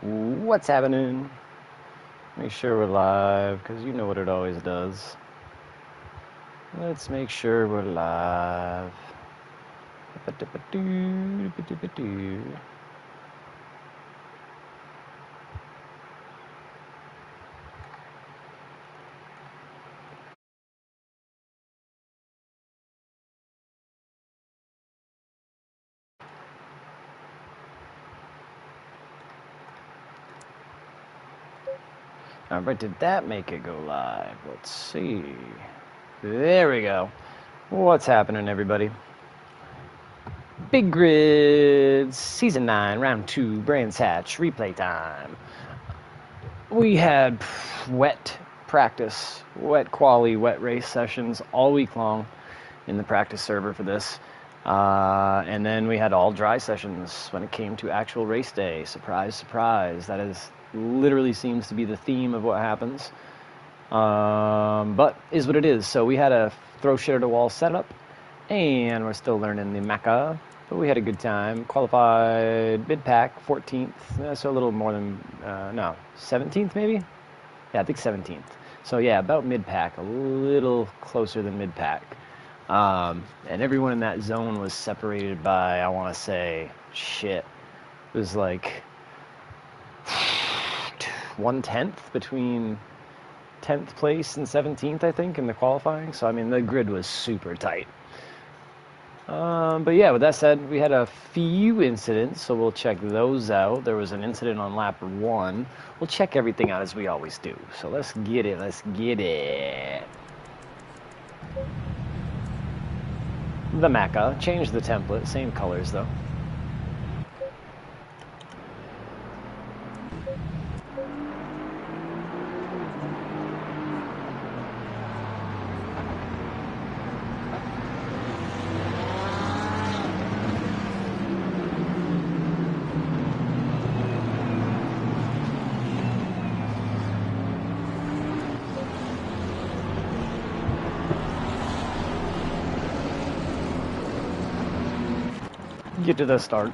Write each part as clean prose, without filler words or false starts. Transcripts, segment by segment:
What's happening? Make sure we're live, because you know what it always does. Let's make sure we're live. Alright, did that make it go live? Let's see. There we go. What's happening, everybody? Big Grids, Season 9, Round 2, Brands Hatch, replay time. We had wet practice, wet quali, wet race sessions all week long in the practice server for this. And then we had all dry sessions when it came to actual race day. Surprise, surprise. That is literally seems to be the theme of what happens. But is what it is. So we had a throw shit at a wall setup, and we're still learning the mecha. But we had a good time. Qualified mid-pack, 14th. So a little more than, 17th maybe? Yeah, I think 17th. So yeah, about mid-pack, a little closer than mid-pack. And everyone in that zone was separated by, I want to say, it was like 1/10 between 10th place and 17th, I think, in the qualifying. So, I mean, the grid was super tight. But yeah, with that said, we had a few incidents, so we'll check those out. There was an incident on lap 1. We'll check everything out as we always do. So let's get it, The mecha, change the template, same colors though. Get to the start. I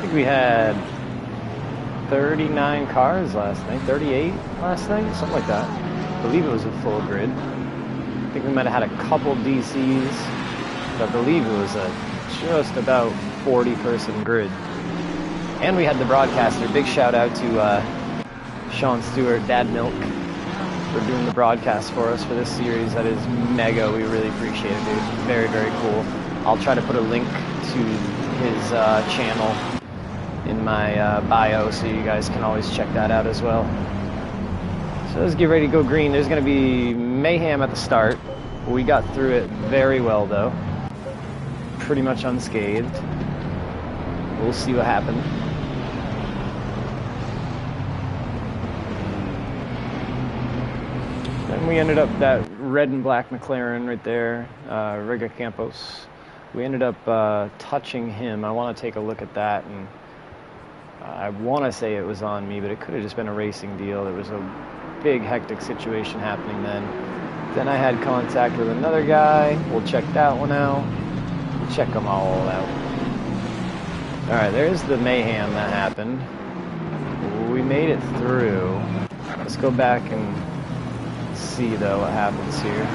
think we had 39 cars last night, 38 last night, something like that. I believe it was a full grid. I think we might have had a couple DCs, but I believe it was a just about 40-person grid. And we had the broadcaster. Big shout out to Sean Stewart, Dad Milk, for doing the broadcast for us for this series. That is mega. We really appreciate it, dude. Very, very cool. I'll try to put a link to his channel in my bio, so you guys can always check that out as well. So let's get ready to go green. There's going to be mayhem at the start. We got through it very well, though. Pretty much unscathed. We'll see what happened. Then we ended up that red and black McLaren right there, Riga Campos. We ended up touching him. I want to take a look at that, and I want to say it was on me, but it could have just been a racing deal. There was a big hectic situation happening then. Then I had contact with another guy. We'll check that one out. We'll check them all out. All right, there's the mayhem that happened. We made it through. Let's go back and see though what happens here.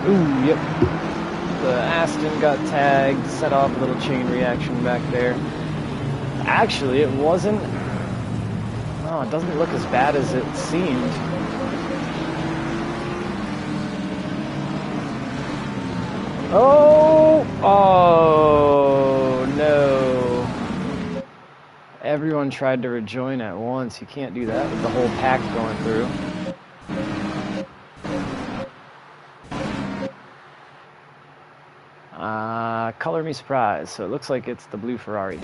Ooh, yep. The Aston got tagged, set off a little chain reaction back there. Actually, it wasn't. Oh, it doesn't look as bad as it seemed. Oh no. Everyone tried to rejoin at once. You can't do that with the whole pack going through. Color me surprised. So it looks like it's the blue Ferrari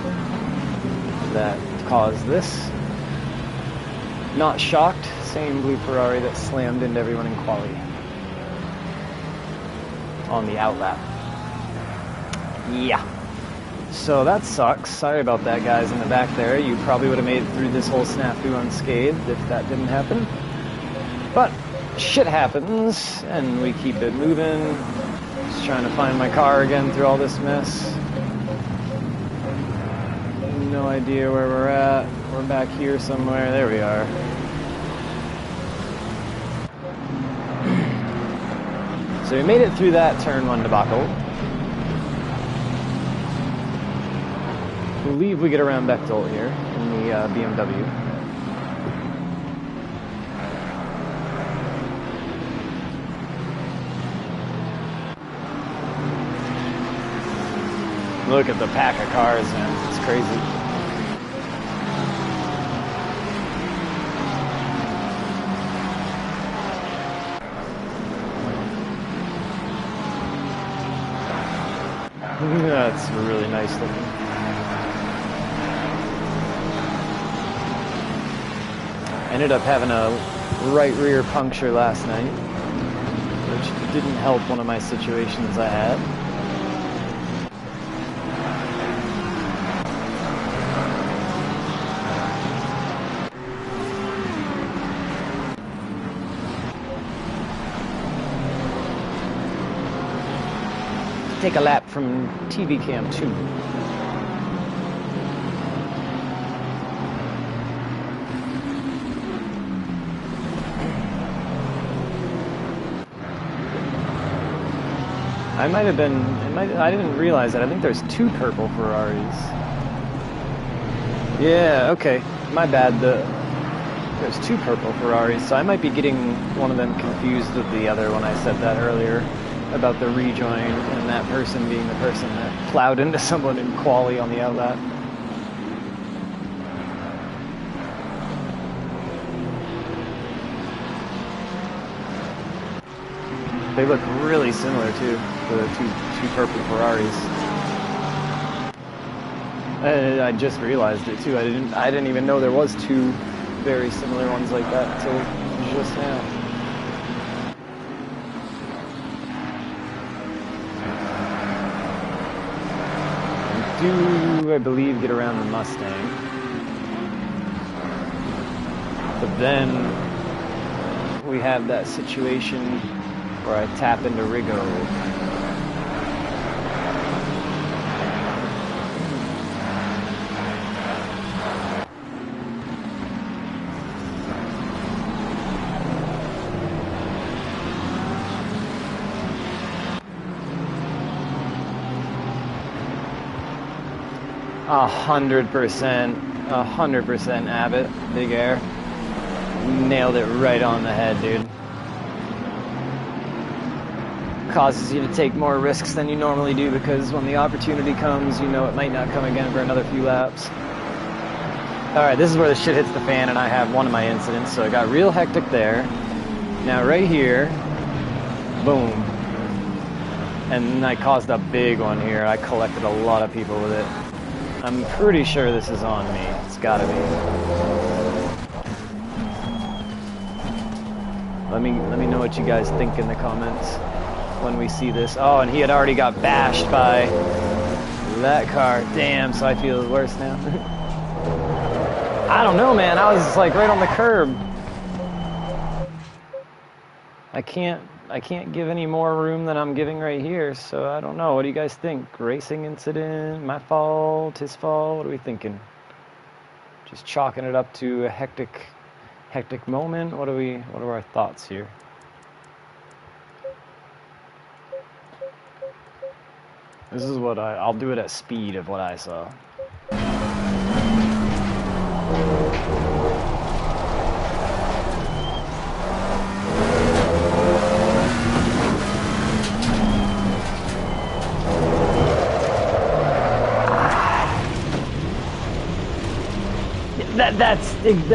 that caused this. Not shocked. Same blue Ferrari that slammed into everyone in quali on the outlap. Yeah. So that sucks. Sorry about that, guys in the back there. You probably would have made it through this whole snafu unscathed if that didn't happen. But shit happens, and we keep it moving. Just trying to find my car again through all this mess. No idea where we're at. We're back here somewhere. There we are. So we made it through that turn 1 debacle. I believe we get around Bechtel here in the BMW. Look at the pack of cars, man. It's crazy. That's really nice looking. Ended up having a right rear puncture last night, which didn't help one of my situations I had. Take a lap from TV Cam 2. I might have been, I didn't realize that. I think there's 2 purple Ferraris. Yeah, okay, my bad. There's 2 purple Ferraris, so I might be getting one of them confused with the other when I said that earlier. About the rejoin and that person being the person that plowed into someone in quali on the outlet. They look really similar too, the two purple Ferraris. I just realized it too. I didn't even know there was 2 very similar ones like that until just now. I believe get around the Mustang, but then we have that situation where I tap into Rigo. 100% Abbott, Big Air. Nailed it right on the head, dude. Causes you to take more risks than you normally do because when the opportunity comes, you know it might not come again for another few laps. Alright, this is where the shit hits the fan and I have one of my incidents, so I got real hectic there. Now right here, boom. And I caused a big one here. I collected a lot of people with it. I'm pretty sure this is on me. It's gotta be. Let me know what you guys think in the comments when we see this. Oh, and he had already got bashed by that car. Damn, so I feel worse now. I don't know, man. I was like right on the curb. I can't give any more room than I'm giving right here, so I don't know. What do you guys think? Racing incident? My fault? His fault? What are we thinking? Just chalking it up to a hectic moment? What are our thoughts here? This is what I'll do it at speed of what I saw.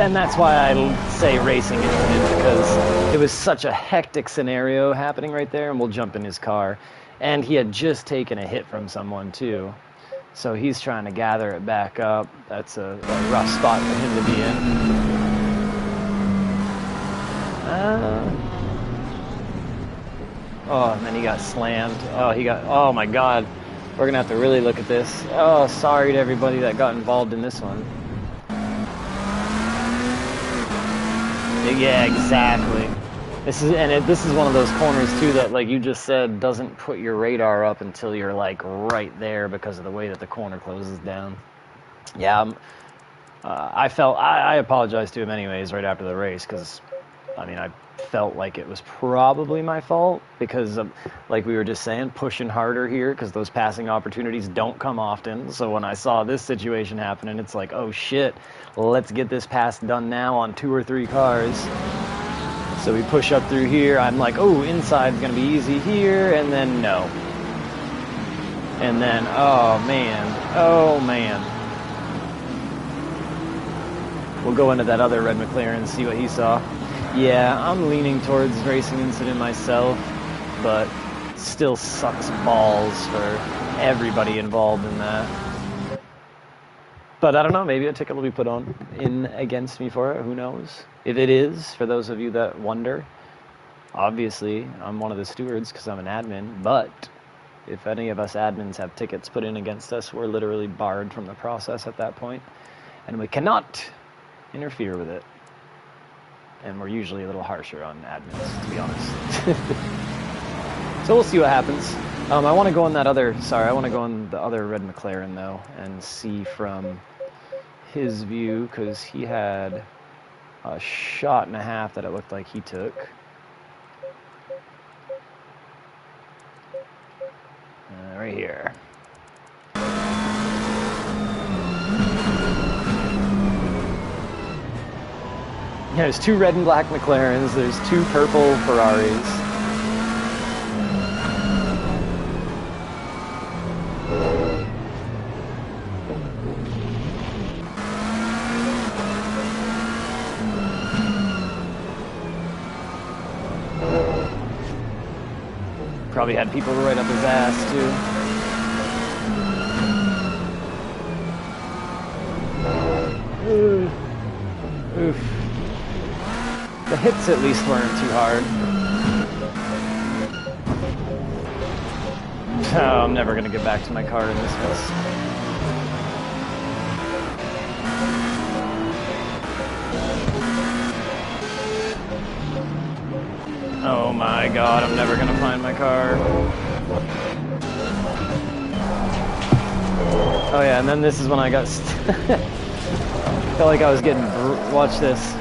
That's why I say racing incident, because it was such a hectic scenario happening right there, and we'll jump in his car. And he had just taken a hit from someone too. So he's trying to gather it back up. That's a rough spot for him to be in. Oh, and then he got slammed. Oh my God. We're gonna have to really look at this. Oh, sorry to everybody that got involved in this one. Yeah, exactly. This is one of those corners too that, like you just said, doesn't put your radar up until you're like right there because of the way that the corner closes down. Yeah, I apologized to him anyways right after the race because, I mean, I felt like it was probably my fault because, like we were just saying, pushing harder here because those passing opportunities don't come often. So when I saw this situation happening, it's like, oh shit, let's get this pass done now on 2 or 3 cars. So we push up through here. I'm like, oh, inside's going to be easy here, and then no. And then, oh man. We'll go into that other red McLaren and see what he saw. Yeah, I'm leaning towards racing incident myself, but still sucks balls for everybody involved in that. But I don't know, maybe a ticket will be put on in against me for it, who knows? If it is, for those of you that wonder, obviously I'm one of the stewards because I'm an admin, but if any of us admins have tickets put in against us, we're literally barred from the process at that point, and we cannot interfere with it. And we're usually a little harsher on admins, to be honest. So we'll see what happens. I want to go on the other red McLaren though, and see from his view, because he had a shot and a half that it looked like he took. Right here. Yeah, there's 2 red and black McLarens, there's 2 purple Ferraris. Probably had people right up his ass, too. Oof. The hits at least weren't too hard. Oh, I'm never gonna get back to my car in this mess. Oh my god, I'm never gonna find my car. Oh yeah, and then this is when I got felt like I was getting watch this.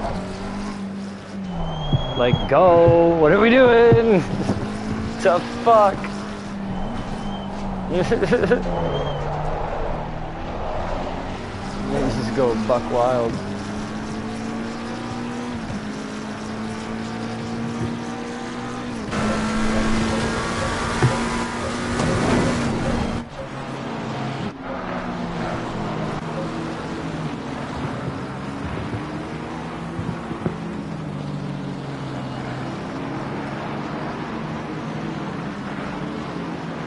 Like, go! What are we doing? The fuck? Let's just go buck wild.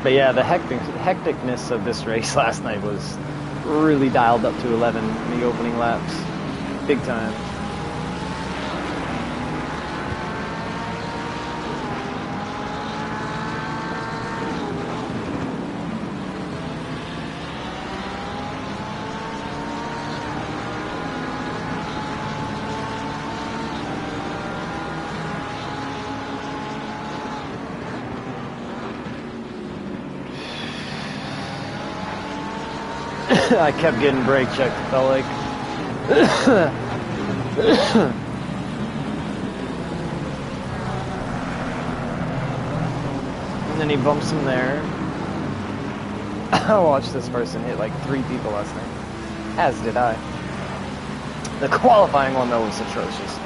But yeah, the hecticness of this race last night was really dialed up to 11 in the opening laps. Big time. I kept getting brake checked, it felt like. And then he bumps him there. I watched this person hit like 3 people last night. As did I. The qualifying one, though, was atrocious.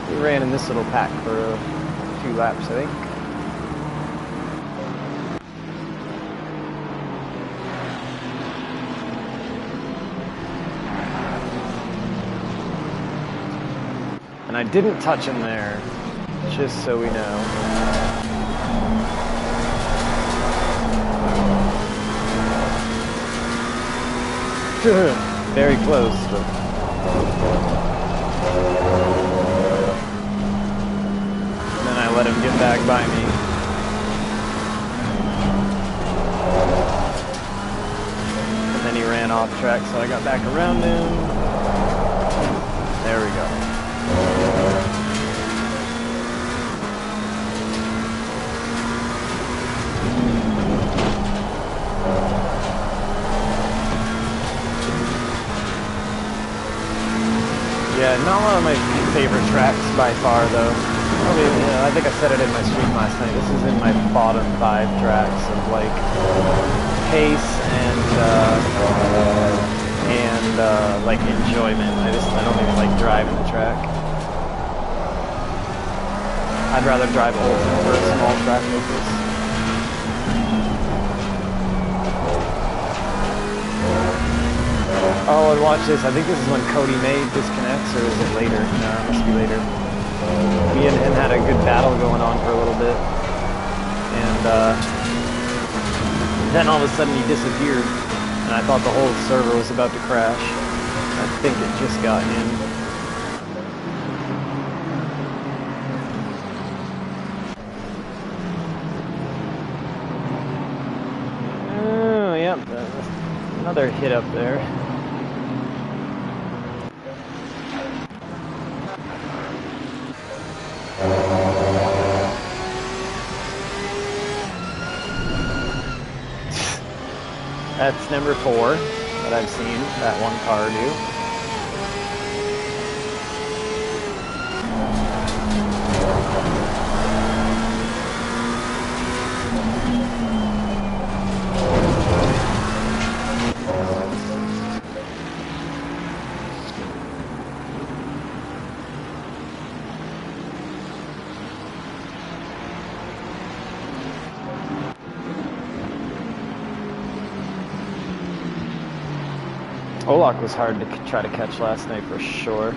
We ran in this little pack for a few laps, I think. And I didn't touch him there, just so we know. Very close, but... Then I let him get back by me. off track, so I got back around him. There we go. Yeah, not one of my favorite tracks by far, though. I think I said it in my stream last night. This is in my bottom 5 tracks of like pace and like enjoyment. I don't even like driving the track. I'd rather drive Ultimate for a small track like this. Oh, and watch this. I think this is when Cody May disconnects, or is it later? No, it must be later. Me and him had a good battle going on for a little bit. And then all of a sudden he disappeared. And I thought the whole server was about to crash. I think it just got in. Oh, yep. Another hit up there. That's number 4 that I've seen that one car do. Olak was hard to try to catch last night for sure.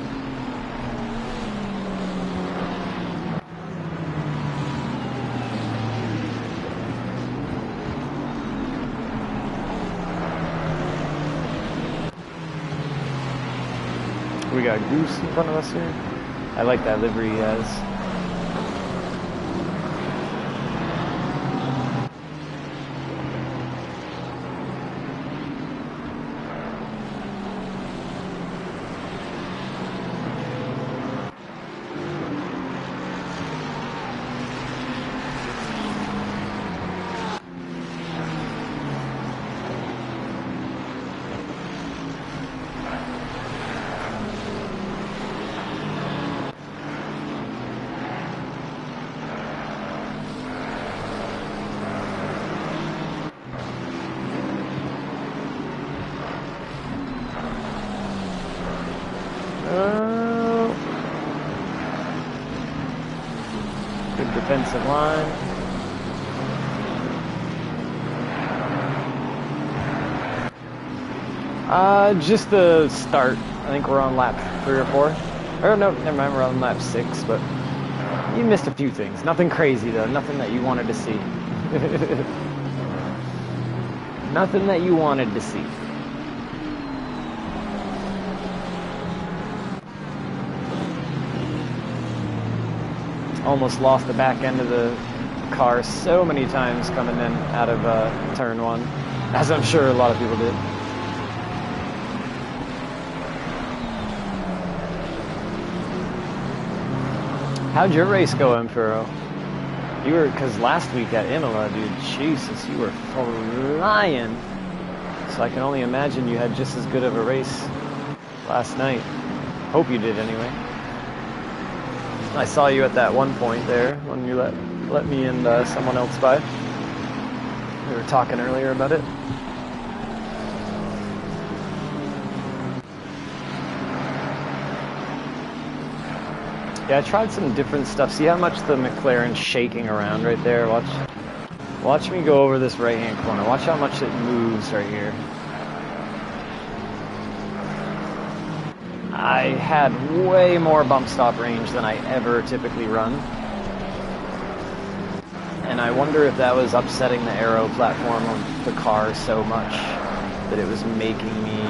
We got Goose in front of us here. I like that livery he has. Good defensive line. Just the start. I think we're on lap 3 or 4. Or no, never mind, we're on lap 6, but you missed a few things. Nothing crazy though, nothing that you wanted to see. Nothing that you wanted to see. Almost lost the back end of the car so many times coming in out of turn 1, as I'm sure a lot of people did. How'd your race go, Empiro? You were, because last week at Imola, dude, Jesus, you were flying. So I can only imagine you had just as good of a race last night. Hope you did anyway. I saw you at that one point there when you let me and someone else by. We were talking earlier about it. Yeah, I tried some different stuff. See how much the McLaren's shaking around right there? Watch me go over this right-hand corner. Watch how much it moves right here. I had way more bump stop range than I ever typically run. And I wonder if that was upsetting the aero platform of the car so much that it was making me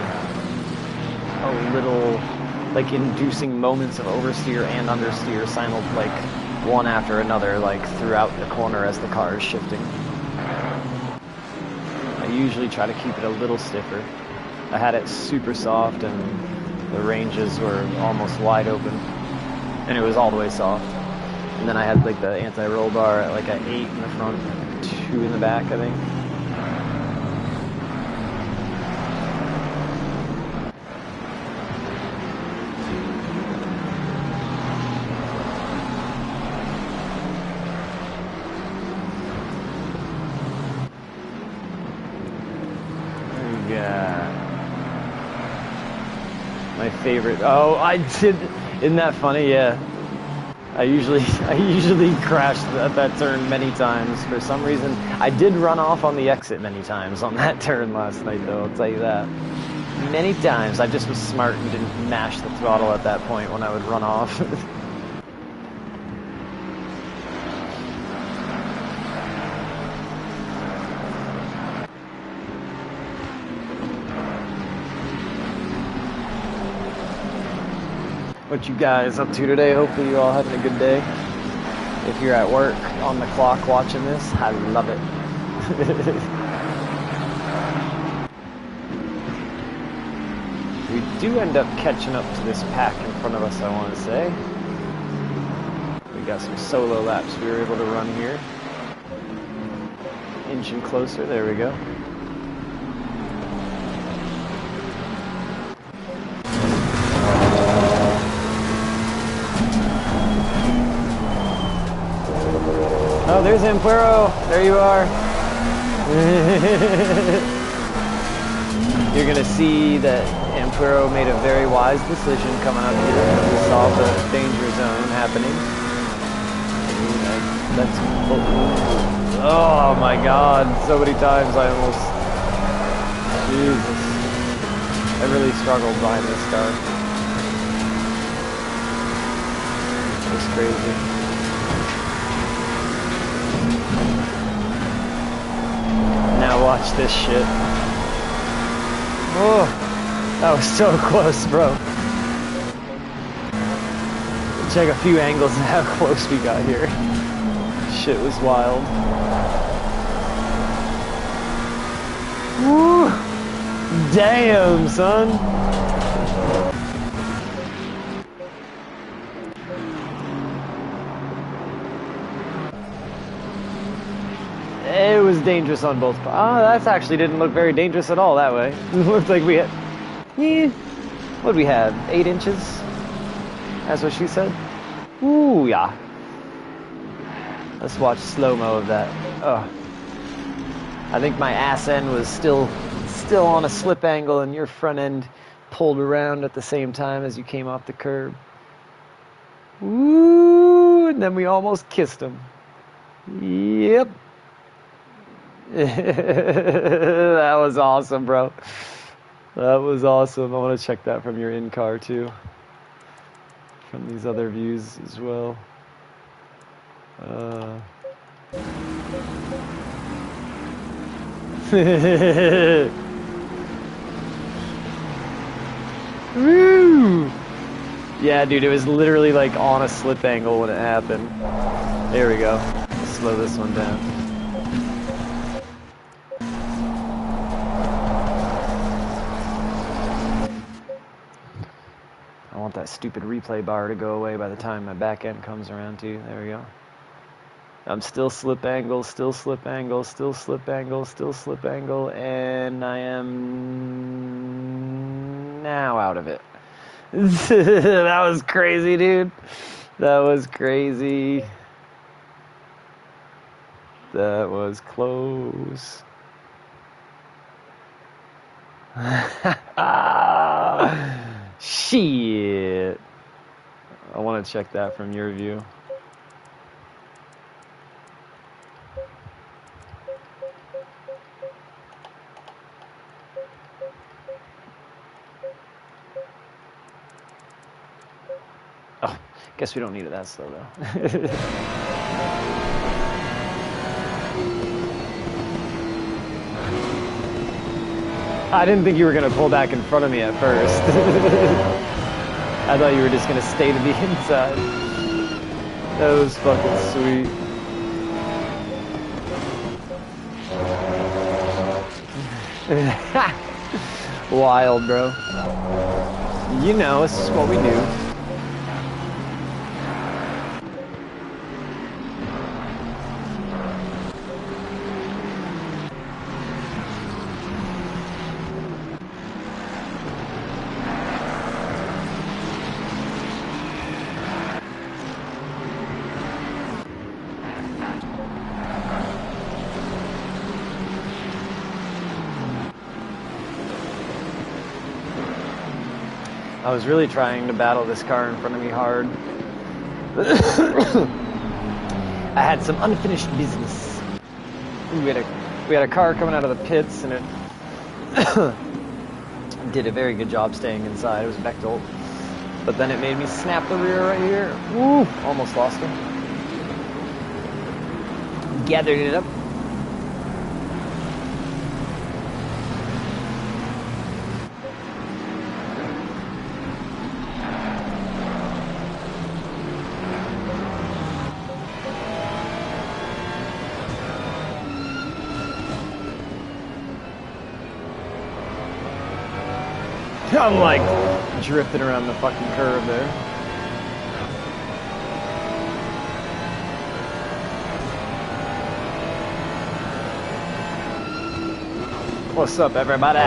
a little, like, inducing moments of oversteer and understeer like one after another, like throughout the corner as the car is shifting. I usually try to keep it a little stiffer. I had it super soft and the ranges were almost wide open. And it was all the way soft. And then I had like the anti-roll bar at like an 8 in the front, 2 in the back, I think. My favorite. Oh, I did. Isn't that funny? Yeah. I usually crash at that turn many times. For some reason, I did run off on the exit many times on that turn last night, though. I'll tell you that. Many times. I just was smart and didn't mash the throttle at that point when I would run off. What you guys up to today? Hopefully you all having a good day. If you're at work on the clock watching this, I love it. We do end up catching up to this pack in front of us, I want to say. We got some solo laps we were able to run here. Inching closer, there we go. Oh, there's Ampuero. There you are. You're going to see that Ampuero made a very wise decision coming up here. We saw the danger zone happening. Oh my God. So many times I almost... Jesus. I really struggled behind this car. It was crazy. Now watch this shit. Oh, that was so close, bro. Check a few angles and how close we got here. Shit was wild. Woo! Damn, son. It was dangerous on both. Oh, that actually didn't look very dangerous at all that way. It looked like we had... What'd we have? 8 inches? That's what she said? Ooh, yeah. Let's watch slow-mo of that. Oh. I think my ass end was still on a slip angle and your front end pulled around at the same time as you came off the curb. Ooh, and then we almost kissed him. Yep. That was awesome, bro. That was awesome. I want to check that from your in-car too. From these other views as well. Woo! Yeah, dude, it was literally like on a slip angle when it happened. There we go. Let's slow this one down. I want that stupid replay bar to go away by the time my back end comes around too. There we go. I'm still slip angle, still slip angle, still slip angle, still slip angle, and I am now out of it. That was crazy, dude. That was crazy. That was close. Shit. I want to check that from your view. Oh, guess we don't need it that slow though. I didn't think you were going to pull back in front of me at first. I thought you were just going to stay to the inside. That was fucking sweet. Wild, bro. You know, it's just what we do. I was really trying to battle this car in front of me hard. I had some unfinished business. We had a car coming out of the pits, and it did a very good job staying inside. It was Bechtel, but then it made me snap the rear right here. Woo! Almost lost him. Gathered it up. I'm like drifting around the fucking curve there. What's up, everybody?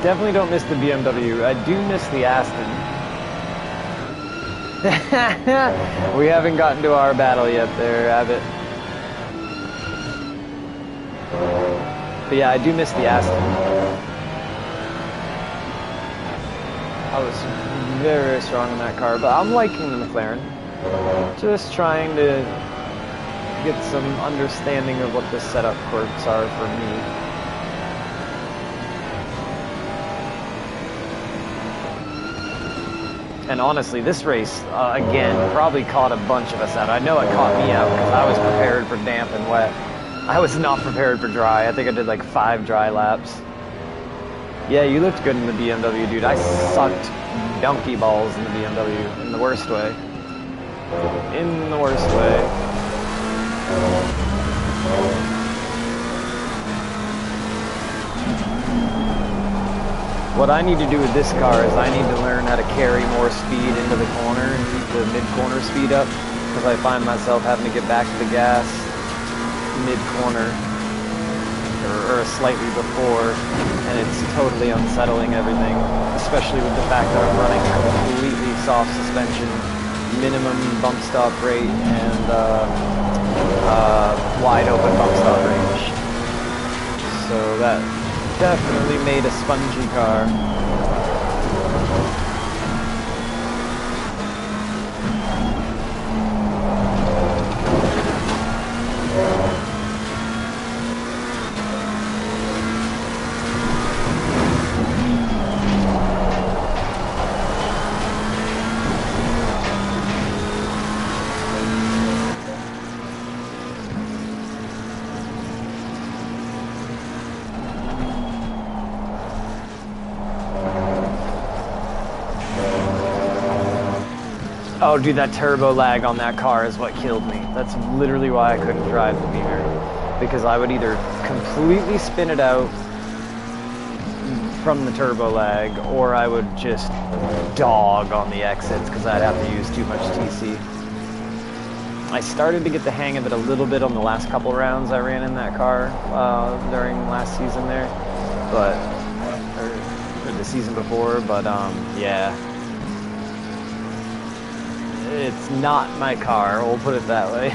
Definitely don't miss the BMW. I do miss the Aston. We haven't gotten to our battle yet there, Abbott. But yeah, I do miss the Aston. I was very, very strong in that car, but I'm liking the McLaren. Just trying to get some understanding of what the setup quirks are for me. And honestly, this race, again, probably caught a bunch of us out. I know it caught me out because I was prepared for damp and wet. I was not prepared for dry. I think I did like 5 dry laps. Yeah, you looked good in the BMW, dude. I sucked donkey balls in the BMW in the worst way. In the worst way. What I need to do with this car is I need to learn how to carry more speed into the corner and keep the mid-corner speed up, because I find myself having to get back to the gas mid-corner or slightly before, and it's totally unsettling everything, especially with the fact that I'm running completely soft suspension, minimum bump stop rate, and wide open bump stop range. So that definitely made a spongy car. Oh, dude, that turbo lag on that car is what killed me. That's literally why I couldn't drive the Beamer. Because I would either completely spin it out from the turbo lag, or I would just dog on the exits because I'd have to use too much TC. I started to get the hang of it a little bit on the last couple rounds I ran in that car during last season there, but or the season before, but yeah. It's not my car, we'll put it that way.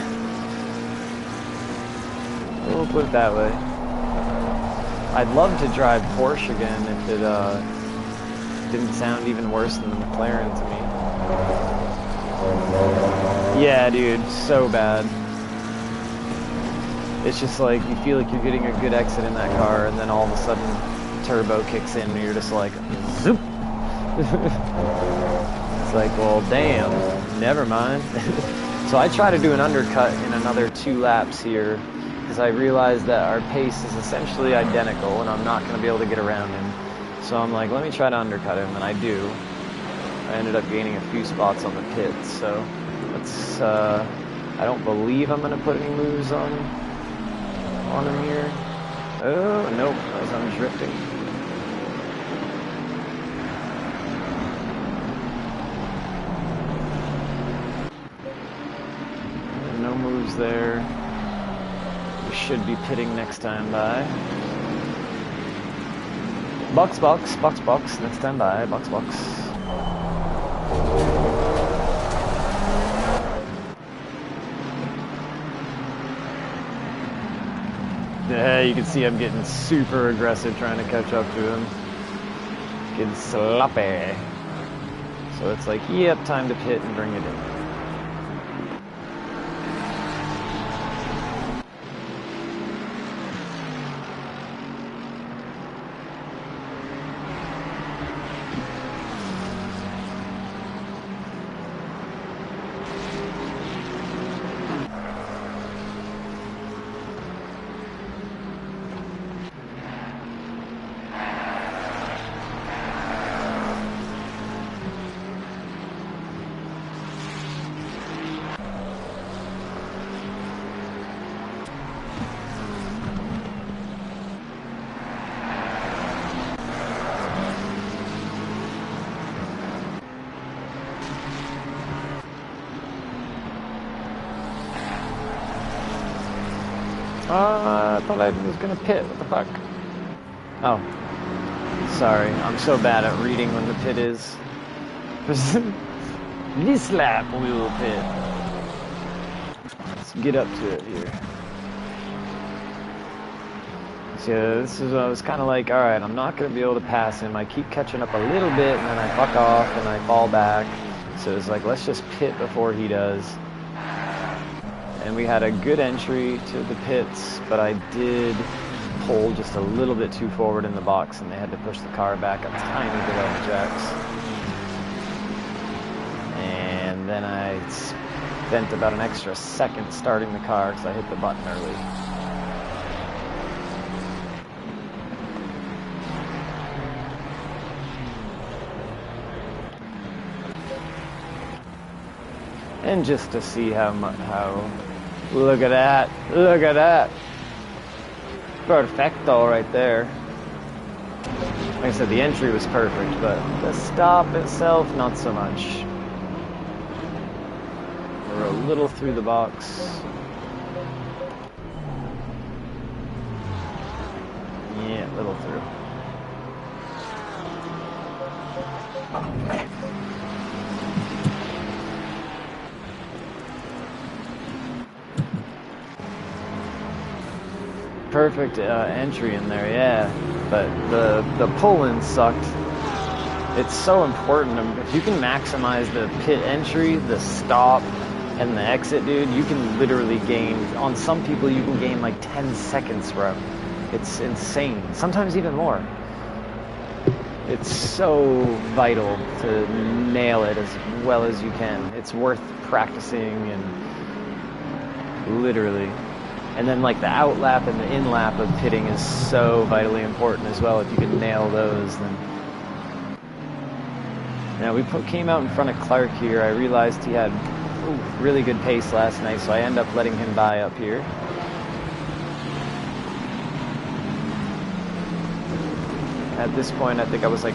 We'll put it that way. I'd love to drive Porsche again if it didn't sound even worse than the McLaren to me. Yeah, dude, so bad. It's just like, you feel like you're getting a good exit in that car, and then all of a sudden, turbo kicks in, and you're just like, zoop! It's like, well, damn, never mind. So I try to do an undercut in another 2 laps here, because I realize that our pace is essentially identical, and I'm not going to be able to get around him. So I'm like, let me try to undercut him, and I do. I ended up gaining a few spots on the pits, so let's I don't believe I'm going to put any moves on him here. Oh, nope, as I'm drifting. No moves there. We should be pitting next time by. Box, next time by, box. Yeah, you can see I'm getting super aggressive trying to catch up to him. Getting sloppy. So it's like, yep, time to pit and bring it in. I thought I was gonna pit. What the fuck? Oh. Sorry. I'm so bad at reading when the pit is. This lap we will pit. Let's get up to it here. So this is, I was kind of like, alright, I'm not going to be able to pass him. I keep catching up a little bit and then I fuck off and I fall back. So it's like, let's just pit before he does. And we had a good entry to the pits, but I did pull just a little bit too forward in the box and they had to push the car back a tiny bit on the jacks. And then I spent about an extra second starting the car because I hit the button early. And just to see how look at that, perfecto right there. Like I said, the entry was perfect, but the stop itself, not so much. We're a little through the box. Yeah, a little through. Perfect entry in there, yeah. But the pull-in sucked. It's so important. If you can maximize the pit entry, the stop, and the exit, dude, you can literally gain, on some people you can gain like 10 seconds, bro. It's insane. Sometimes even more. It's so vital to nail it as well as you can. It's worth practicing and literally. And then like the out lap and the in lap of pitting is so vitally important as well. If you can nail those, then. Now we came out in front of Clark here. I realized he had really good pace last night, so I end up letting him by up here. At this point, I think I was like,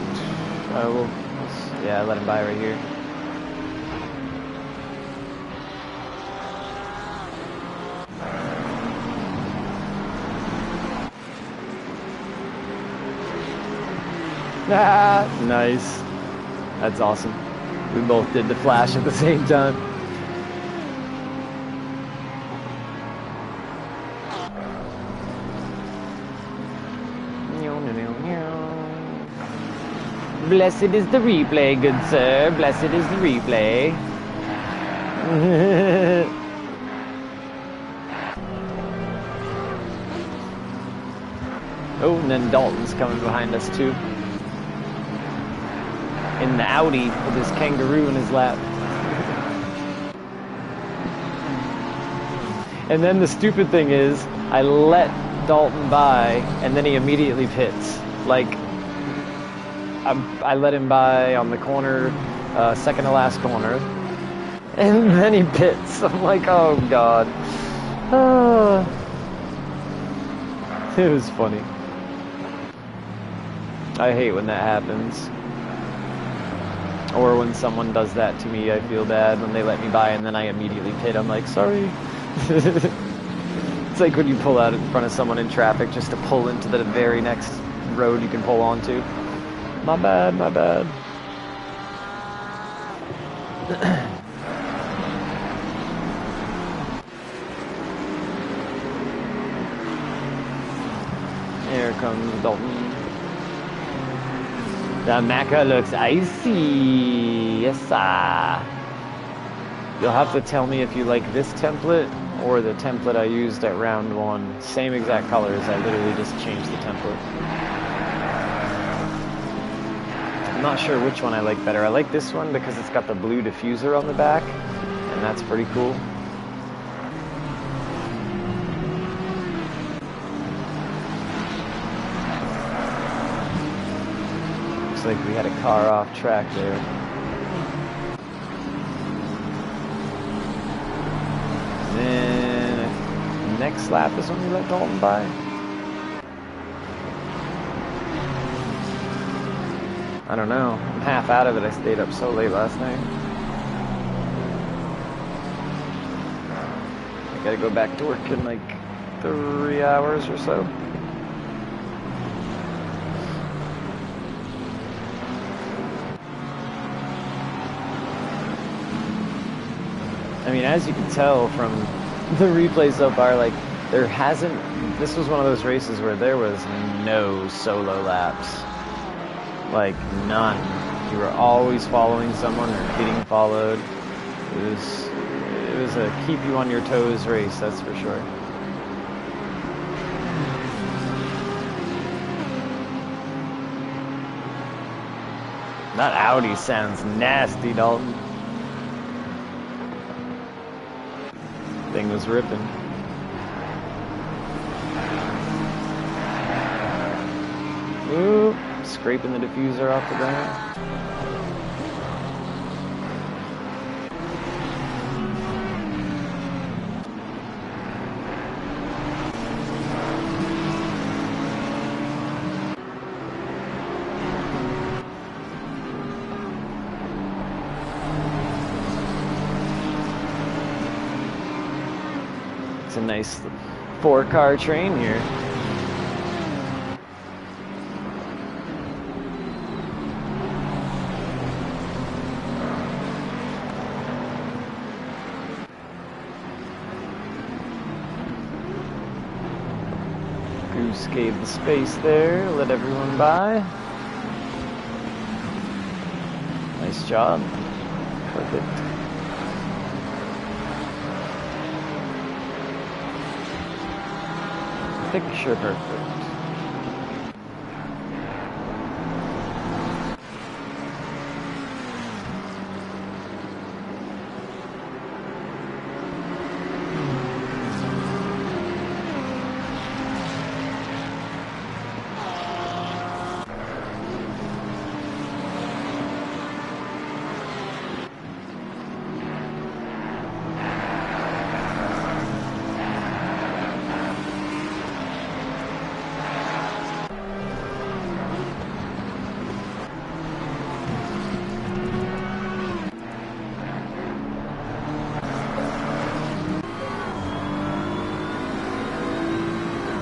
yeah, I let him by right here. Ah, nice. That's awesome. We both did the flash at the same time. Blessed is the replay, good sir. Blessed is the replay. Oh, and then Dalton's coming behind us too. In the Audi with his kangaroo in his lap. And then the stupid thing is, I let Dalton by, and then he immediately pits. Like, I let him by on the corner, second to last corner, And then he pits. I'm like, oh god. It was funny. I hate when that happens. Or when someone does that to me, I feel bad when they let me by and then I immediately pit. I'm like, sorry. It's like when you pull out in front of someone in traffic just to pull into the very next road you can pull onto. My bad, my bad. Here comes Dalton. The mecha looks icy. Yes, sir. You'll have to tell me if you like this template or the template I used at round 1. Same exact colors. I literally just changed the template. I'm not sure which one I like better. I like this one because it's got the blue diffuser on the back, and that's pretty cool. Looks like we had a car off track there. And then next lap is when we let Dalton by. I don't know. I'm half out of it. I stayed up so late last night. I gotta go back to work in like 3 hours or so. I mean, as you can tell from the replay so far, like, this was one of those races where there was no solo laps. Like, none. You were always following someone or getting followed. It was a keep you on your toes race, that's for sure. That Audi sounds nasty, Dalton. Thing was ripping. Ooh, scraping the diffuser off the ground. It's a nice 4-car train here. Goose gave the space there, let everyone by. Nice job. Perfect. Picture perfect.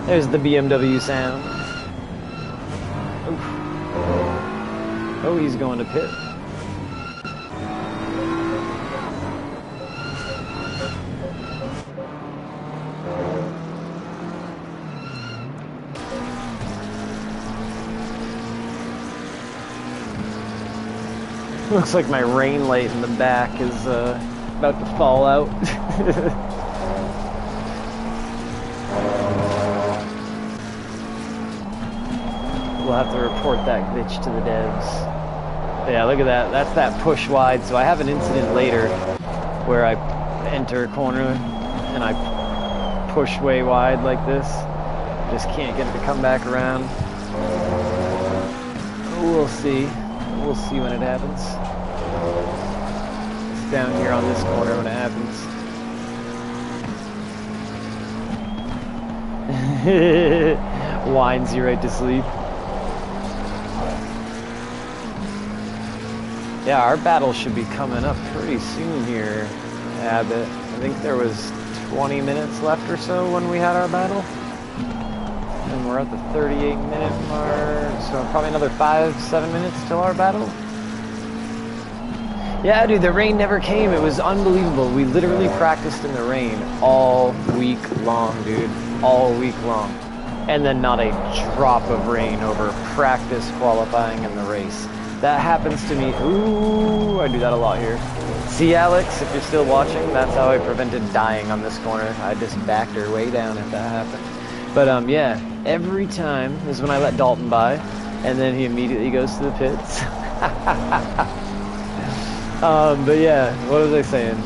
There's the BMW sound. Oof. Oh, he's going to pit. Looks like my rain light in the back is about to fall out. We'll have to report that glitch to the devs. Yeah, look at that. That's that push wide. So I have an incident later where I enter a corner and I push way wide like this. Just can't get it to come back around. We'll see. We'll see when it happens. down here on this corner when it happens. Winds you right to sleep. Yeah, our battle should be coming up pretty soon here, Abbott. I think there was 20 minutes left or so when we had our battle. And we're at the 38-minute mark, so probably another 5-7 minutes till our battle. Yeah, dude, the rain never came. It was unbelievable. We literally practiced in the rain all week long, dude. All week long. And then not a drop of rain over practice qualifying in the race. That happens to me. Ooh, I do that a lot here. See, Alex, if you're still watching, that's how I prevented dying on this corner. I just backed her way down if that happened. But yeah, every time is when I let Dalton by, and then he immediately goes to the pits. But yeah, what was I saying?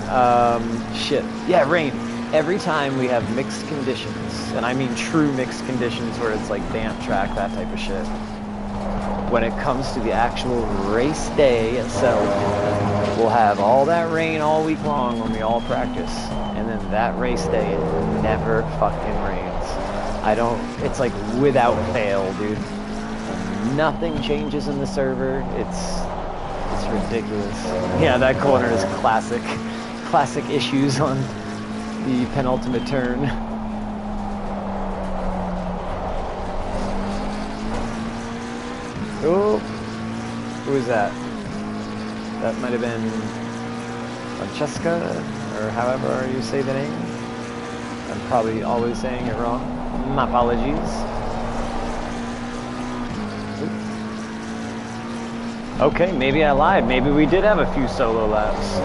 Shit. Yeah, rain. Every time we have mixed conditions, and I mean true mixed conditions where it's like damp track, that type of shit. When it comes to the actual race day itself, we'll have all that rain all week long when we all practice. And then that race day, it never fucking rains. It's like without fail, dude. Nothing changes in the server. It's ridiculous. Yeah, that corner is classic. Classic issues on the penultimate turn. Oh, who is that? That might have been Francesca, or however you say the name. I'm probably always saying it wrong. My apologies. Okay, maybe I lied. Maybe we did have a few solo laps.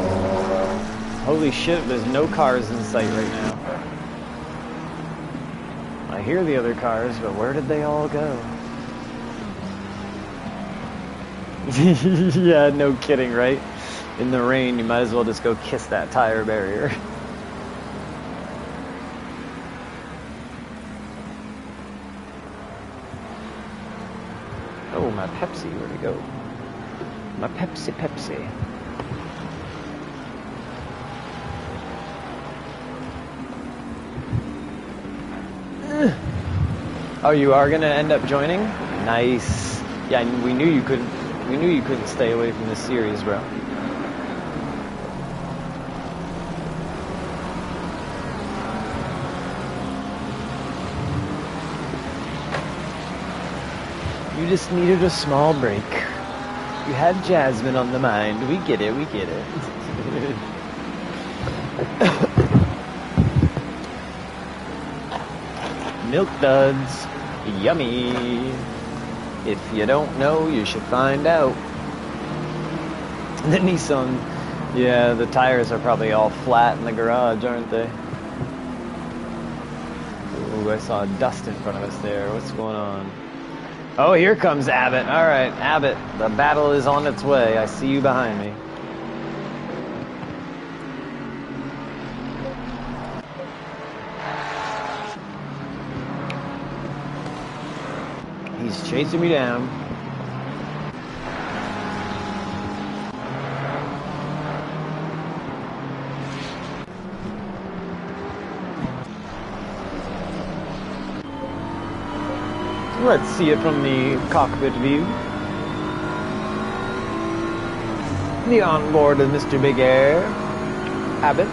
Holy shit, there's no cars in sight right now. I hear the other cars, but where did they all go? Yeah, no kidding, right? In the rain, you might as well just go kiss that tire barrier. Oh, my Pepsi, where'd it go? My Pepsi. Oh, you are gonna end up joining? Nice. Yeah, we knew you couldn't stay away from this series, bro. You just needed a small break. You had Jasmine on the mind. We get it. Milk duds. Yummy. If you don't know, you should find out. The Nissan. Yeah, the tires are probably all flat in the garage, aren't they? Ooh, I saw dust in front of us there. What's going on? Oh, here comes Abbott. All right, Abbott. The battle is on its way. I see you behind me. He's chasing me down. Let's see it from the cockpit view. The onboard of Mr. Big Air, Abbott.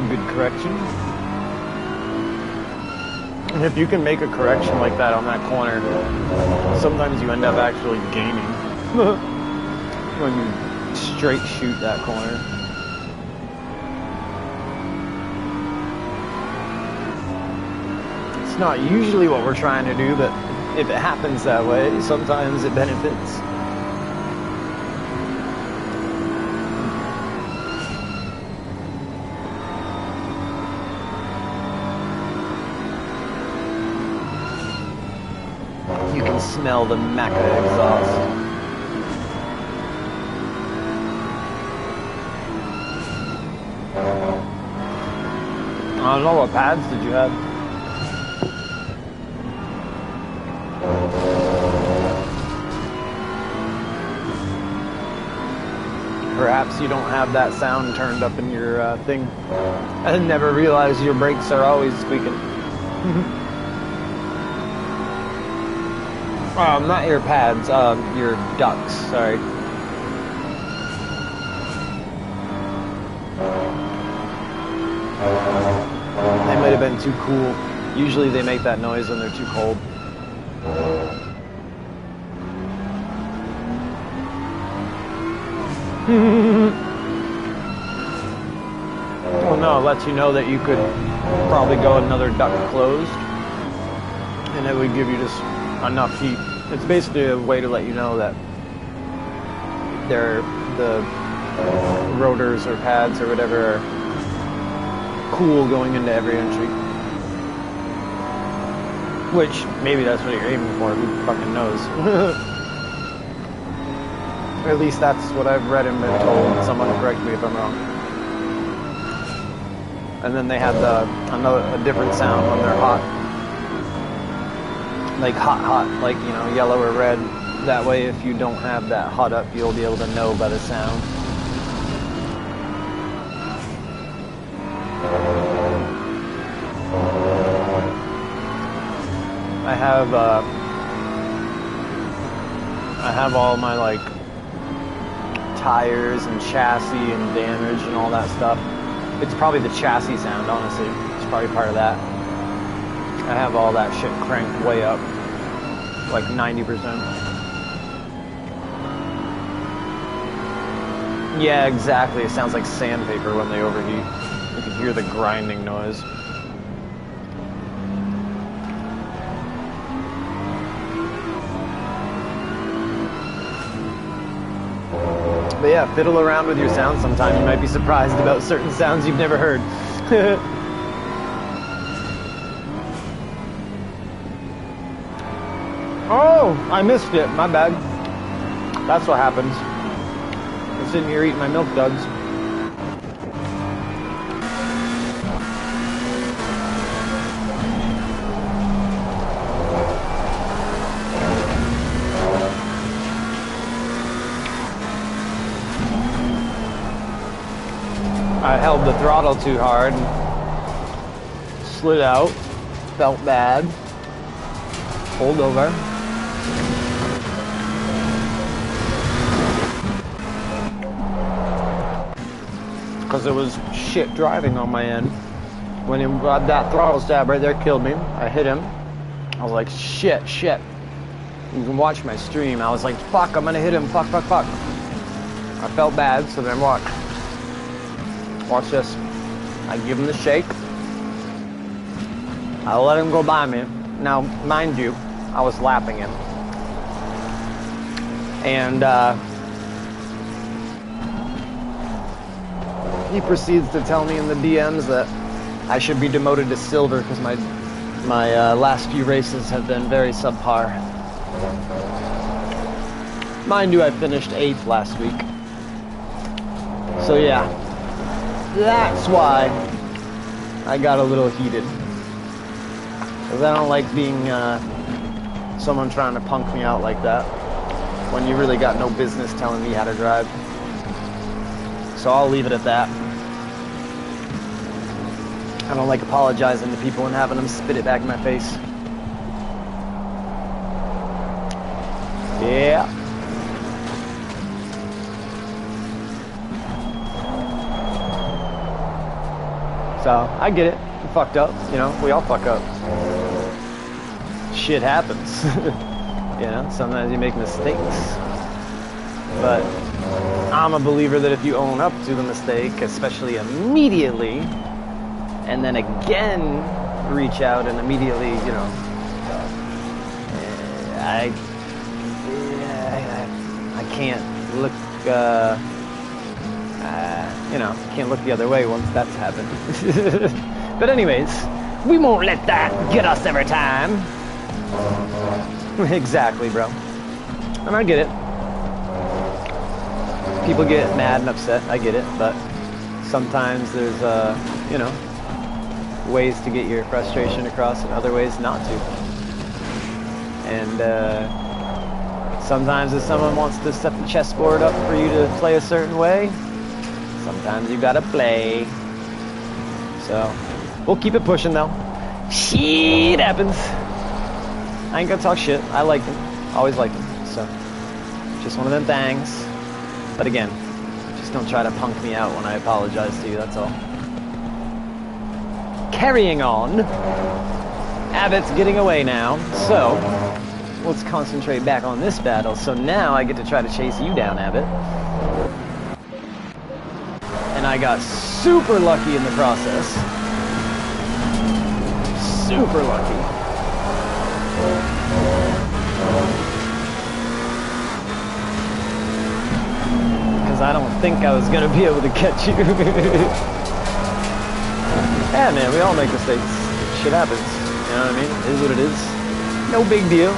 Good correction. And if you can make a correction like that on that corner, sometimes you end up actually gaining when you straight shoot that corner. It's not usually what we're trying to do, but if it happens that way, sometimes it benefits. You can smell the Maca exhaust. I don't know, what pads did you have? Perhaps you don't have that sound turned up in your thing. I never realized your brakes are always squeaking. Not your pads, your ducts, sorry. They might have been too cool. Usually they make that noise when they're too cold. Well, no, it lets you know that you could probably go another duct closed, and it would give you just enough heat. It's basically a way to let you know that the rotors or pads or whatever are cool going into every entry. Which, maybe that's what you're aiming for, who fucking knows. Or at least that's what I've read and been told. Someone correct me if I'm wrong. And then they had a different sound when they're hot. Like hot, like, you know, yellow or red. That way if you don't have that hot up, you'll be able to know by the sound. I have all my, like, tires and chassis and damage and all that stuff. It's probably the chassis sound, honestly. It's probably part of that. I have all that shit cranked way up, like 90%. Yeah, exactly. It sounds like sandpaper when they overheat. You can hear the grinding noise. But yeah, fiddle around with your sound sometime. You might be surprised about certain sounds you've never heard. Oh, I missed it. My bad. That's what happens. I'm sitting here eating my milk duds. I held the throttle too hard and slid out, felt bad, pulled over. Because it was shit driving on my end. When he got that throttle stab right there, killed me. I hit him. I was like, shit. You can watch my stream. I was like, fuck, I'm gonna hit him, fuck. I felt bad, so then watch this. I give him the shake. I let him go by me. Now, mind you, I was lapping him. And he proceeds to tell me in the DMs that I should be demoted to silver because my last few races have been very subpar. Mind you, I finished 8th last week. So yeah. That's why I got a little heated. Because I don't like being someone trying to punk me out like that when you really got no business telling me how to drive. So I'll leave it at that. I don't like apologizing to people and having them spit it back in my face. Yeah. So, I get it. I fucked up. You know, we all fuck up. Shit happens. You know, sometimes you make mistakes. But I'm a believer that if you own up to the mistake, especially immediately, and then again reach out and immediately, you know, I can't look, you know, can't look the other way once that's happened. But anyways, we won't let that get us every time. Exactly, bro. And I get it. People get mad and upset, I get it, but sometimes there's, you know, ways to get your frustration across and other ways not to. And sometimes if someone wants to set the chessboard up for you to play a certain way, sometimes you gotta play. So, we'll keep it pushing though. Shit happens. I ain't gonna talk shit. I like them. Always like them. So, just one of them things. But again, just don't try to punk me out when I apologize to you, that's all. Carrying on. Abbott's getting away now, so let's concentrate back on this battle. So now I get to try to chase you down, Abbott. And I got super lucky in the process. Super lucky. Because I don't think I was going to be able to catch you. Yeah, man, we all make mistakes. Shit happens. You know what I mean? It is what it is. No big deal.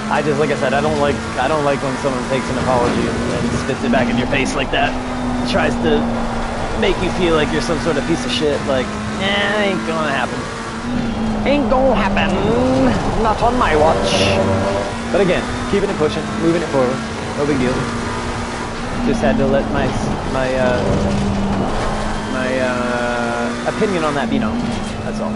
I just, like I said, I don't like when someone takes an apology and spits it back in your face like that. Tries to make you feel like you're some sort of piece of shit. Like, ain't gonna happen. Ain't gonna happen. Not on my watch. But again, keeping it pushing, moving it forward. No big deal. Just had to let my opinion on that be known. That's all.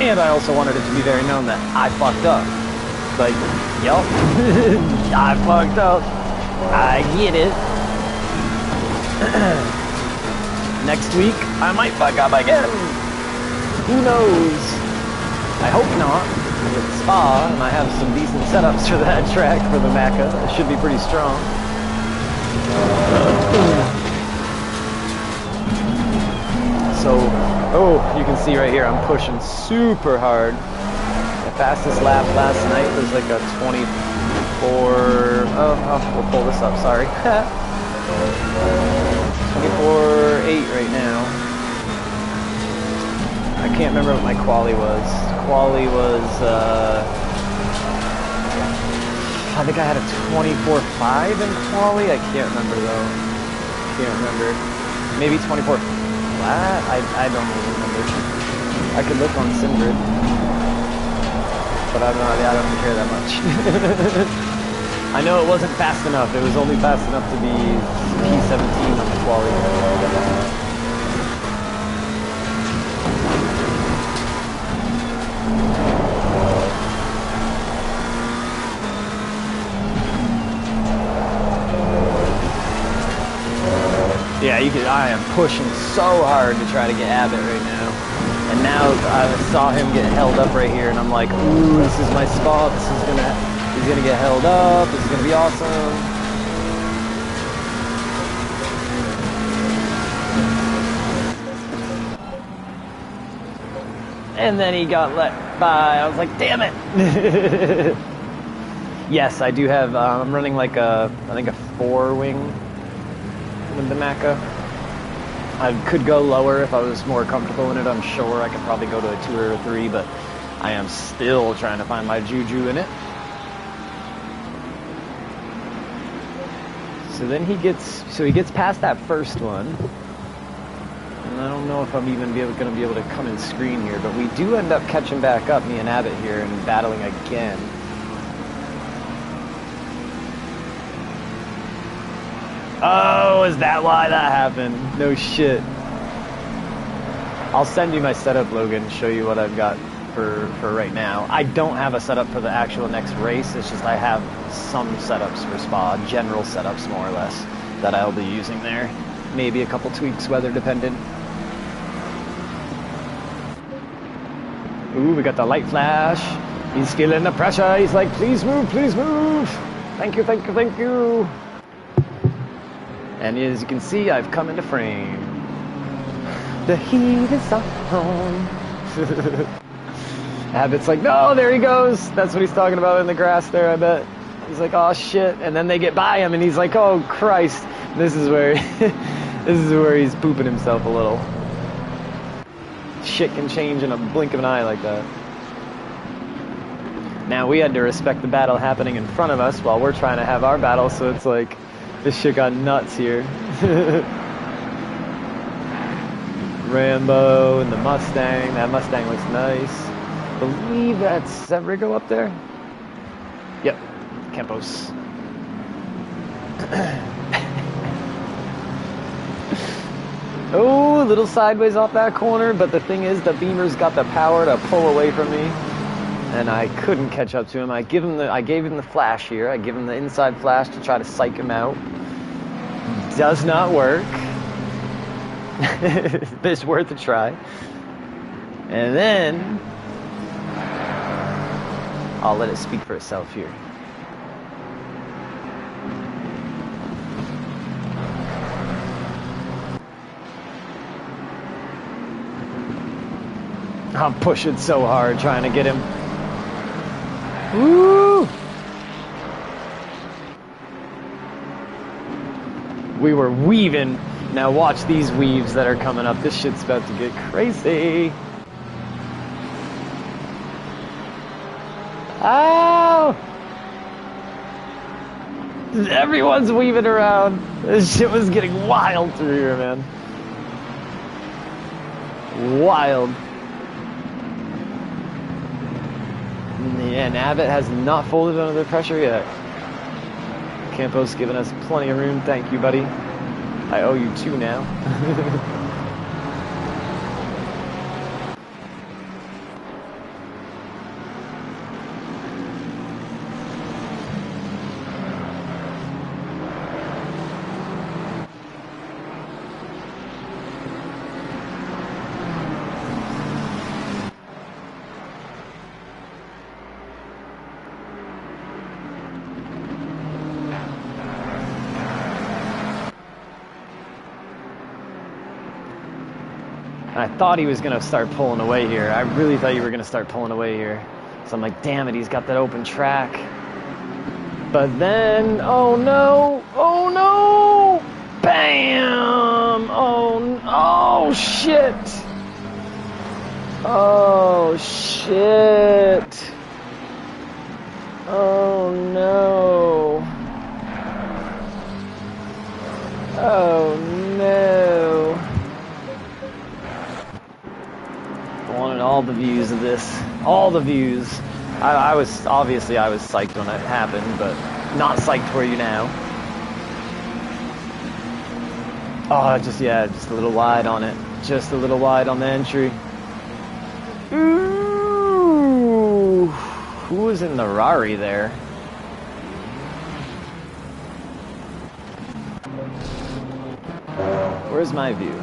And I also wanted it to be very known that I fucked up. Like, yup, I fucked up. I get it. Next week, I might fuck up again. Who knows? I hope not. It's Spa, and I have some decent setups for that track for the Macca. It should be pretty strong. So, oh, you can see right here, I'm pushing super hard. The fastest lap last night was like a 24, we'll pull this up, sorry. 24.8 right now. I can't remember what my quali was. Quali was, I think I had a 24.5 in quali. I can't remember though. Can't remember. Maybe 24 flat? I don't really remember. I could look on Sindred. But I don't care that much. I know it wasn't fast enough. It was only fast enough to be P17 on the quali. Yeah, I am pushing so hard to try to get Abbott right now. And now I saw him get held up right here, and I'm like, ooh, this is my spot. He's gonna get held up. This is gonna be awesome. And then he got let by. I was like, damn it. Yes, I do have, I'm running like I think a 4-wing with the Macca. I could go lower if I was more comfortable in it, I'm sure. I could probably go to a 2 or a 3, but I am still trying to find my juju in it. So then he gets past that first one. And I don't know if I'm even going to be able to come and screen here, but we do end up catching back up, me and Abbott here, and battling again. Oh, is that why that happened? No shit. I'll send you my setup, Logan, show you what I've got for right now. I don't have a setup for the actual next race. It's just I have some setups for Spa, general setups more or less, that I'll be using there. Maybe a couple tweaks, weather dependent. Ooh, we got the light flash. He's feeling the pressure. He's like, please move, please move. Thank you, thank you, thank you. And as you can see, I've come into frame. The heat is on. Abbott's like, no, there he goes. That's what he's talking about in the grass there, I bet. He's like, oh shit. And then they get by him and he's like, oh Christ. This is where he's pooping himself a little. Shit can change in a blink of an eye like that. Now we had to respect the battle happening in front of us while we're trying to have our battle, so it's like, this shit got nuts here. Rambo and the Mustang. That Mustang looks nice. I believe that's that Rigo up there. Yep, Campos. Oh, a little sideways off that corner, but the thing is, the Beamer's got the power to pull away from me, and I couldn't catch up to him. I gave him the flash here. I give him the inside flash to try to psych him out. Does not work. But it's worth a try. And then I'll let it speak for itself here. I'm pushing so hard trying to get him. Woo! We were weaving. Now watch these weaves that are coming up. This shit's about to get crazy. Ow! Everyone's weaving around. This shit was getting wild through here, man. Wild. Yeah, Nabbit has not folded under the pressure yet. Campos giving us plenty of room. Thank you, buddy. I owe you 2 now. I thought he was going to start pulling away here. I really thought you were going to start pulling away here. So I'm like, damn it, he's got that open track. But then, oh no, oh no, bam, oh shit. Oh shit. Oh no. Oh no. I wanted all the views of this. All the views. I was psyched when it happened, but not psyched for you now. Oh, just a little wide on it. Just a little wide on the entry. Ooh, who was in the Rari there? Where's my view?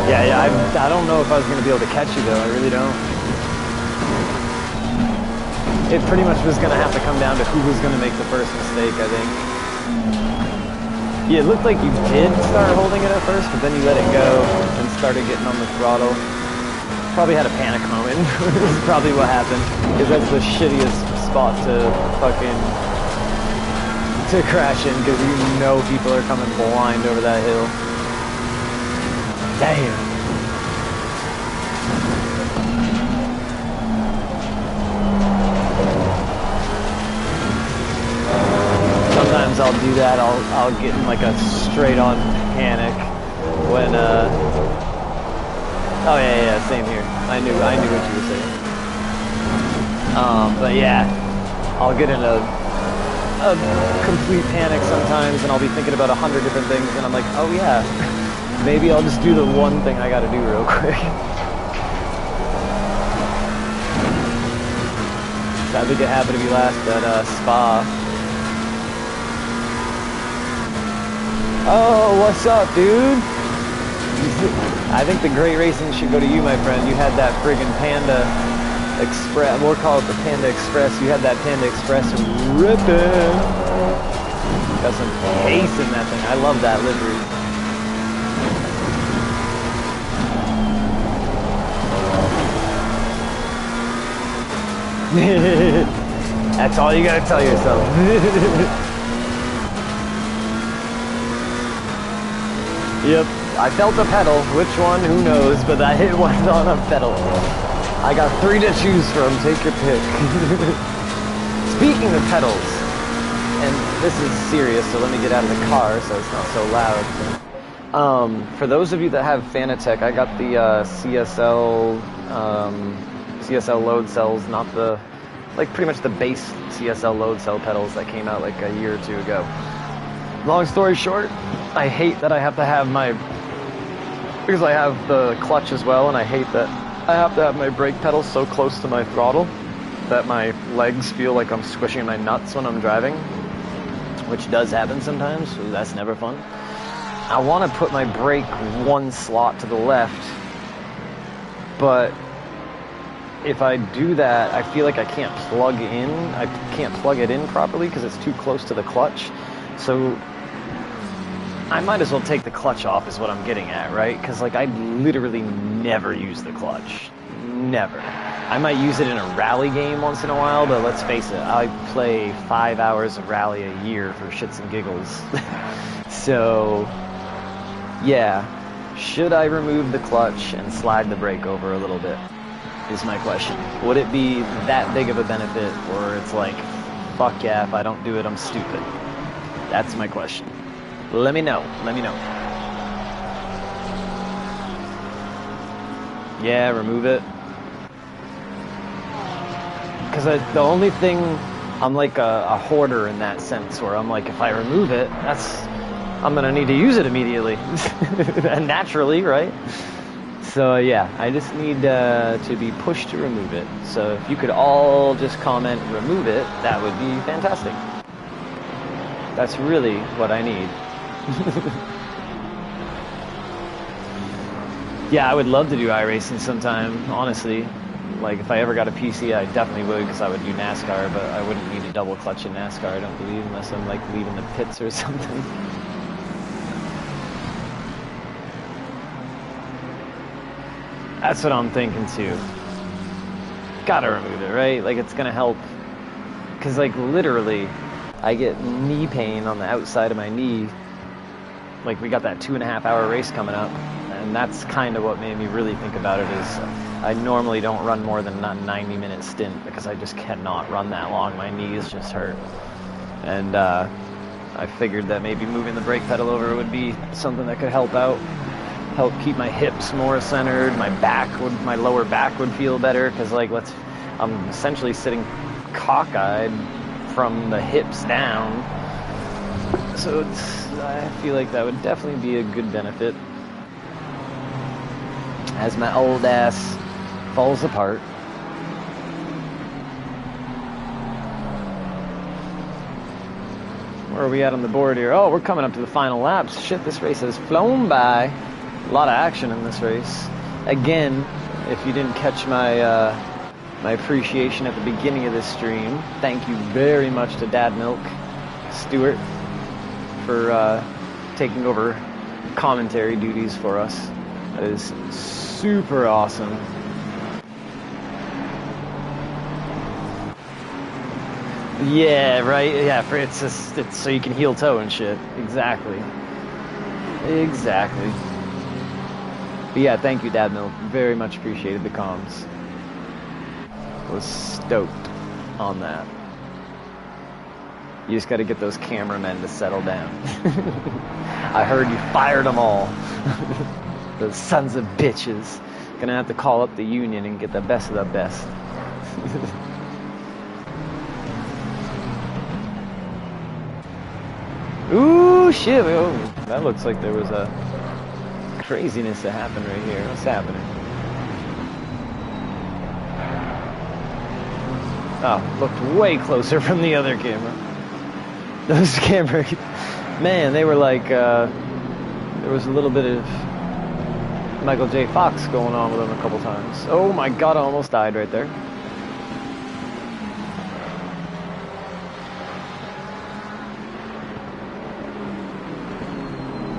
Yeah, I don't know if I was going to be able to catch you, though. I really don't. It pretty much was going to have to come down to who was going to make the first mistake, I think. Yeah, it looked like you did start holding it at first, but then you let it go and started getting on the throttle. Probably had a panic moment. Is probably what happened. Because that's the shittiest spot to crash in, because you know people are coming blind over that hill. Damn. Sometimes I'll do that. I'll get in like a straight-on panic when oh yeah, same here. I knew what you were saying. But yeah, I'll get in a complete panic sometimes, and I'll be thinking about 100 different things, and I'm like, oh yeah, maybe I'll just do the one thing I gotta do real quick. I think it happened to me last at Spa. Oh, what's up, dude? I think the great racing should go to you, my friend. You had that friggin' Panda Express. We'll call it the Panda Express. You had that Panda Express ripping. Got some pace in that thing. I love that livery. That's all you gotta tell yourself. Yep, I felt a pedal. Which one? Who knows? But that hit was on a pedal. I got 3 to choose from. Take your pick. Speaking of pedals, and this is serious, so let me get out of the car so it's not so loud. For those of you that have Fanatec, I got the CSL load cells, not the, like pretty much the base CSL load cell pedals that came out like a year or 2 ago. Long story short, I hate that I have to have because I have the clutch as well, and I hate that I have to have my brake pedal so close to my throttle that my legs feel like I'm squishing my nuts when I'm driving, which does happen sometimes, so that's never fun. I want to put my brake 1 slot to the left, but if I do that, I feel like I can't plug it in properly because it's too close to the clutch. So I might as well take the clutch off is what I'm getting at, right? Because like I literally never use the clutch. Never. I might use it in a rally game once in a while, but let's face it, I play 5 hours of rally a year for shits and giggles. So, yeah. Should I remove the clutch and slide the brake over a little bit? Is my question. Would it be that big of a benefit, or it's like, fuck yeah, if I don't do it, I'm stupid? That's my question. Let me know. Let me know. Yeah, remove it. Because the only thing, I'm like a hoarder in that sense, where I'm like, if I remove it, I'm going to need to use it immediately. And naturally, right? So yeah, I just need to be pushed to remove it. So if you could all just comment remove it, that would be fantastic. That's really what I need. Yeah, I would love to do iRacing sometime, honestly. Like, if I ever got a PC, I definitely would, because I would do NASCAR, but I wouldn't need a double clutch in NASCAR, I don't believe, unless I'm, like, leaving the pits or something. That's what I'm thinking, too. Gotta remove it, right? Like, it's gonna help. Because, like, literally, I get knee pain on the outside of my knee. Like, we got that 2.5 hour race coming up, and that's kind of what made me really think about it. Is I normally don't run more than a 90-minute stint because I just cannot run that long. My knees just hurt, and I figured that maybe moving the brake pedal over would be something that could help out, help keep my hips more centered. My lower back would feel better because I'm essentially sitting cockeyed from the hips down. So I feel like that would definitely be a good benefit as my old ass falls apart. Where are we at on the board here? Oh, we're coming up to the final laps. Shit, this race has flown by. A lot of action in this race. Again, if you didn't catch my my appreciation at the beginning of this stream, thank you very much to Dad Milk Stewart for taking over commentary duties for us. That is super awesome. Yeah, right. Yeah, it's so you can heel toe and shit. Exactly. But yeah, thank you, Dad Milk. Very much appreciated the comms. Was stoked on that. You just got to get those cameramen to settle down. I heard you fired them all. Those sons of bitches. Gonna have to call up the union and get the best of the best. Ooh, shit. Oh, that looks like there was a craziness that happened right here. What's happening? Oh, looked way closer from the other camera. Those cameras, man, they were like, there was a little bit of Michael J. Fox going on with them a couple times. Oh my god, I almost died right there.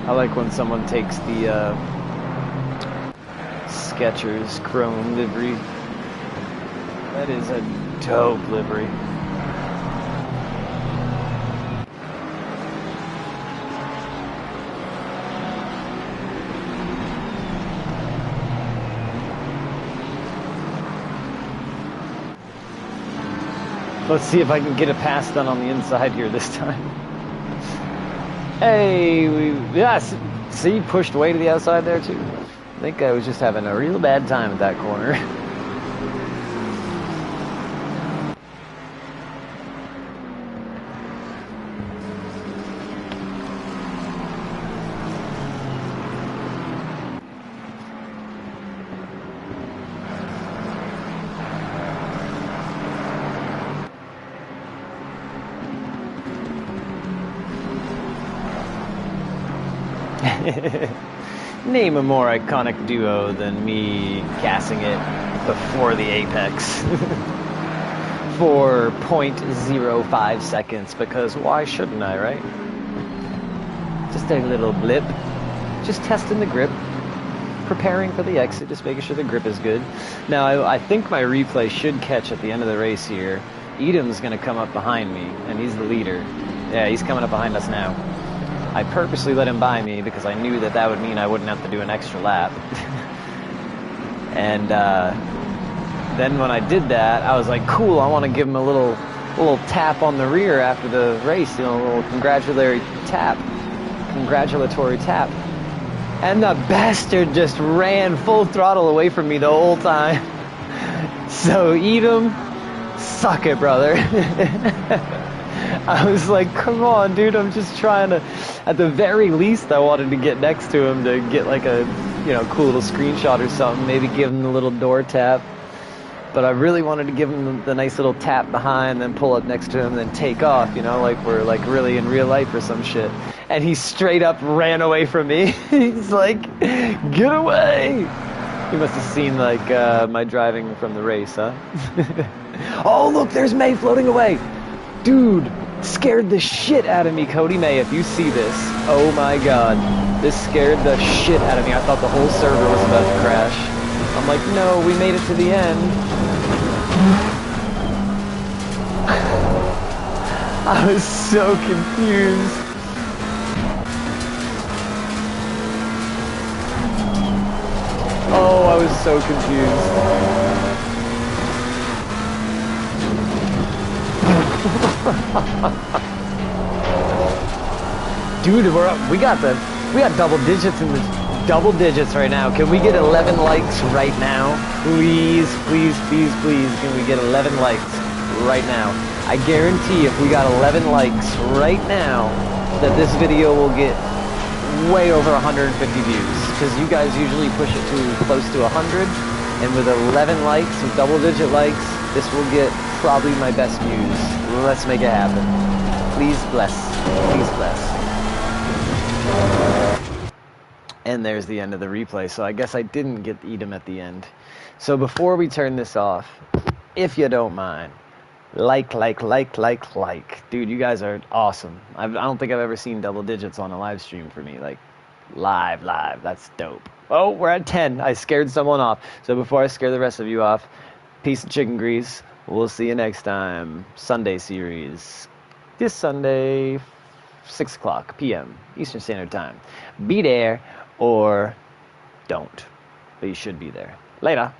I like when someone takes the Skechers chrome livery. That is a dope livery. Let's see if I can get a pass done on the inside here this time. Hey, see, pushed way to the outside there too. I think I was just having a real bad time at that corner. Name a more iconic duo than me gassing it before the apex for 0.05 seconds, because why shouldn't I, right? Just a little blip, just testing the grip, preparing for the exit, just making sure the grip is good. Now I think my replay should catch at the end of the race here. Edam's gonna come up behind me, and he's the leader. Yeah, he's coming up behind us now. I purposely let him by me because I knew that that would mean I wouldn't have to do an extra lap. And then when I did that, I was like, cool, I want to give him a little tap on the rear after the race, you know, a little congratulatory tap. And the bastard just ran full throttle away from me the whole time. So Edam, suck it, brother. I was like, come on, dude, I'm just trying to, at the very least, I wanted to get next to him to get like a, you know, cool little screenshot or something, maybe give him the little door tap. But I really wanted to give him the nice little tap behind, then pull up next to him, then take off, you know, like we're like really in real life or some shit. And he straight up ran away from me. He's like, get away. He must have seen like my driving from the race, huh? Oh, look, there's May floating away. Dude, scared the shit out of me, Cody May, if you see this. Oh my god. This scared the shit out of me. I thought the whole server was about to crash. I'm like, no, we made it to the end. I was so confused. Oh, I was so confused. Dude, we got double digits in the double digits right now. Can we get 11 likes right now? Please, please, please, please. Can we get 11 likes right now? I guarantee if we got 11 likes right now, that this video will get way over 150 views. Because you guys usually push it to close to 100. And with 11 likes, with double digit likes, this will get probably my best views. Let's make it happen. Please bless. Please bless. And there's the end of the replay. So I guess I didn't get Edam at the end. So before we turn this off, if you don't mind, like. Dude, you guys are awesome. I don't think I've ever seen double digits on a live stream for me. Like, live. That's dope. Oh, we're at 10. I scared someone off. So before I scare the rest of you off, peace and chicken grease. We'll see you next time. Sunday series. This Sunday, 6 o'clock p.m. Eastern Standard Time. Be there or don't. But you should be there. Later.